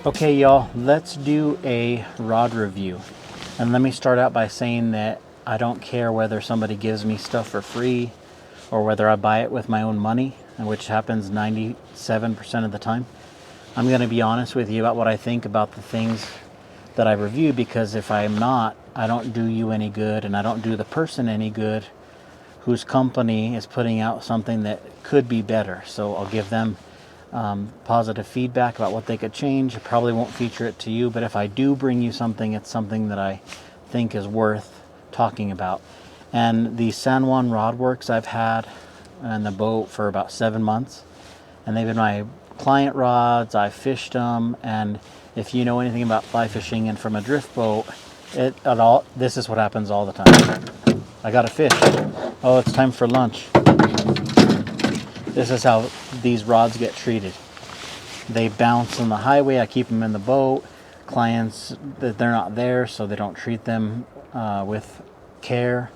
Okay, y'all, let's do a rod review. And let me start out by saying that I don't care whether somebody gives me stuff for free or whether I buy it with my own money, which happens 97% of the time. I'm going to be honest with you about what I think about the things that I review, because if I'm not, I don't do you any good and I don't do the person any good whose company is putting out something that could be better. So I'll give them positive feedback about what they could change. I probably won't feature it to you, but if I do bring you something, it's something that I think is worth talking about. And the San Juan Rodworks I've had in the boat for about 7 months, and they've been my client rods. I've fished them, and if you know anything about fly fishing and from a drift boat, this is what happens all the time. I got a fish. Oh, it's time for lunch. This is how these rods get treated. They bounce on the highway. I keep them in the boat. Clients, that they're not there, so they don't treat them with care.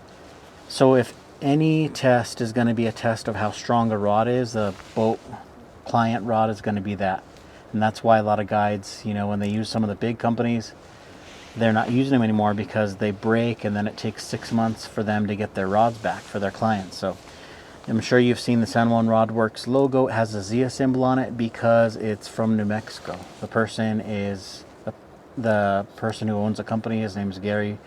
So if any test is going to be a test of how strong a rod is, the boat client rod is going to be that. And that's why a lot of guides, when they use some of the big companies, they're not using them anymore because they break, and then it takes 6 months for them to get their rods back for their clients. So I'm sure you've seen the San Juan Rodworks logo. It has a Zia symbol on it because it's from New Mexico. The person who owns the company. His name's Gary.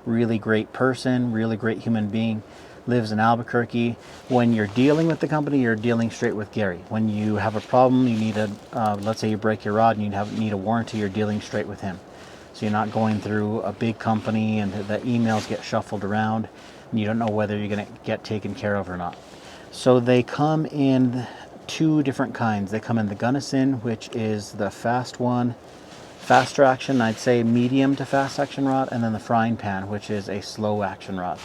Really great person, really great human being. Lives in Albuquerque. When you're dealing with the company, you're dealing straight with Gary. When you have a problem, you need let's say you break your rod and you need a warranty, you're dealing straight with him. So you're not going through a big company and the emails get shuffled around and you don't know whether you're going to get taken care of or not. So they come in two different kinds. They come in the Gunnison, which is the fast one, faster action, I'd say medium to fast action rod, and then the Frying Pan, which is a slow action rod.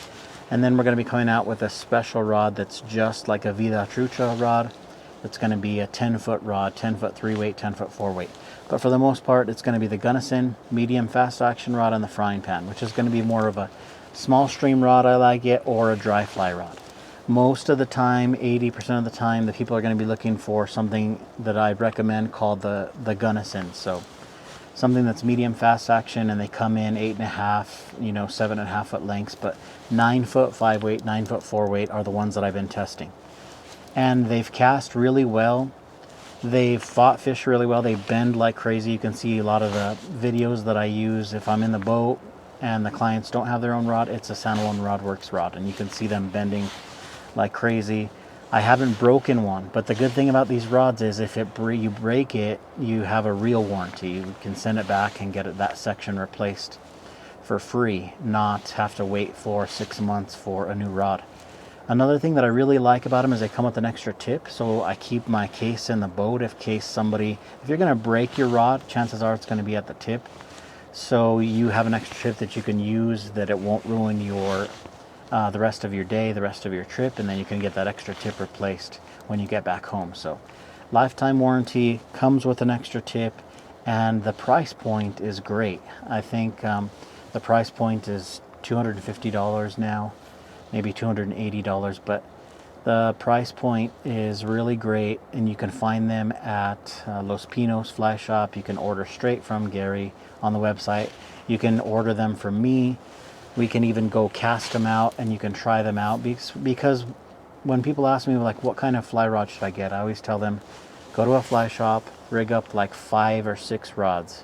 And then we're going to be coming out with a special rod that's just like a Vida Trucha rod. It's going to be a 10-foot rod, 10-foot 3-weight, 10-foot 4-weight. But for the most part, it's going to be the Gunnison, medium fast action rod, and the Frying Pan, which is going to be more of a small stream rod, I like it, or a dry fly rod. Most of the time, 80% of the time, the people are going to be looking for something that I recommend called the Gunnison. So something that's medium fast action, and they come in 8.5, 7.5 foot lengths, but 9-foot 5-weight, 9-foot 4-weight are the ones that I've been testing. And they've cast really well. They've fought fish really well. They bend like crazy. You can see a lot of the videos that I use. If I'm in the boat and the clients don't have their own rod, it's a San Juan Rodworks rod, and you can see them bending like crazy. I haven't broken one, but the good thing about these rods is if you break it, you have a real warranty. You can send it back and get that section replaced for free, not have to wait for 6 months for a new rod. Another thing that I really like about them is they come with an extra tip, so I keep my case in the boat if you're going to break your rod, chances are it's going to be at the tip. So you have an extra tip that you can use, that it won't ruin the rest of your day, the rest of your trip, and then you can get that extra tip replaced when you get back home. So lifetime warranty, comes with an extra tip, and the price point is great. I think the price point is $250 now, maybe $280, but the price point is really great, and you can find them at Los Pinos Fly Shop. You can order straight from Gary on the website. You can order them from me. We can even go cast them out and you can try them out, because when people ask me like what kind of fly rod should I get, I always tell them go to a fly shop, rig up like 5 or 6 rods.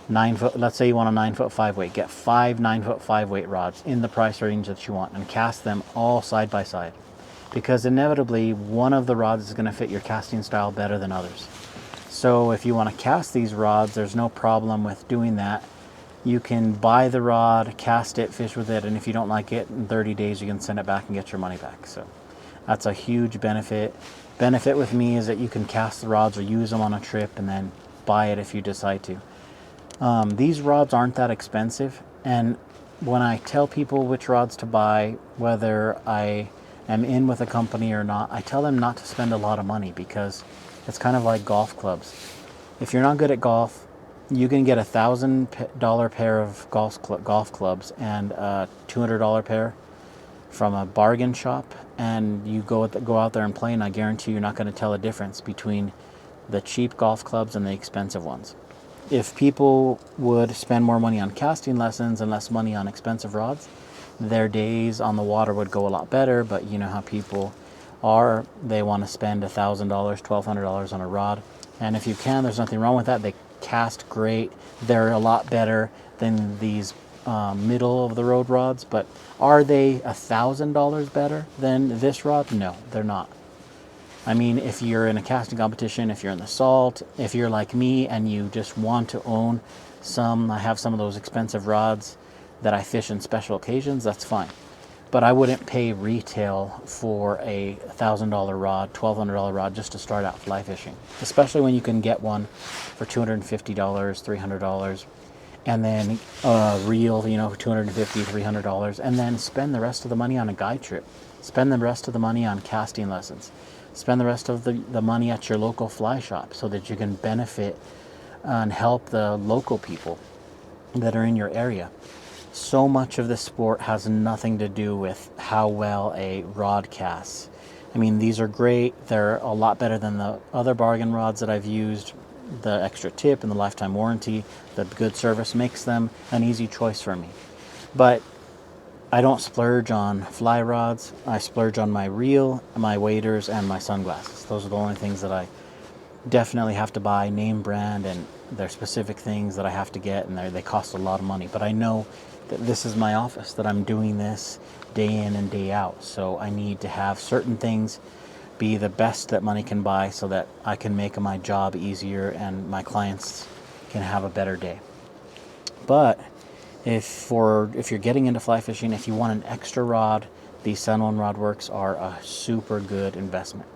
9-foot, let's say you want a 9-foot 5-weight, get 5 9-foot 5-weight rods in the price range that you want and cast them all side by side, because inevitably one of the rods is going to fit your casting style better than others. So if you want to cast these rods, there's no problem with doing that. You can buy the rod, cast it, fish with it, and if you don't like it, in 30 days you can send it back and get your money back. So that's a huge benefit. Benefit with me is that you can cast the rods or use them on a trip and then buy it if you decide to. These rods aren't that expensive, and when I tell people which rods to buy, whether I am in with a company or not, I tell them not to spend a lot of money, because it's kind of like golf clubs. If you're not good at golf, you can get $1,000 pair of golf clubs and a $200 pair from a bargain shop, and you go out there and play, and I guarantee you're not going to tell a difference between the cheap golf clubs and the expensive ones. if people would spend more money on casting lessons and less money on expensive rods, their days on the water would go a lot better. But you know how people are, they want to spend $1,000, $1,200 on a rod. And if you can, there's nothing wrong with that. They cast great. They're a lot better than these middle of the road rods. But are they $1,000 better than this rod? No, they're not. I mean, if you're in a casting competition, if you're in the salt, if you're like me and you just want to own some, I have some of those expensive rods that I fish in special occasions, that's fine. But I wouldn't pay retail for a $1,000 rod, $1,200 rod just to start out fly fishing, especially when you can get one for $250, $300, and then a reel, you know, $250, $300, and then spend the rest of the money on a guide trip. Spend the rest of the money on casting lessons. Spend the rest of the money at your local fly shop so that you can benefit and help the local people that are in your area. So much of this sport has nothing to do with how well a rod casts. I mean, these are great. They're a lot better than the other bargain rods that I've used. The extra tip and the lifetime warranty, the good service makes them an easy choice for me. But I don't splurge on fly rods. I splurge on my reel, my waders, and my sunglasses. Those are the only things that I definitely have to buy, name brand, and they're specific things that I have to get, and they cost a lot of money. But I know that this is my office, that I'm doing this day in and day out. So I need to have certain things be the best that money can buy so that I can make my job easier and my clients can have a better day. But if you're getting into fly fishing, if you want an extra rod, these Sun One Rodworks are a super good investment.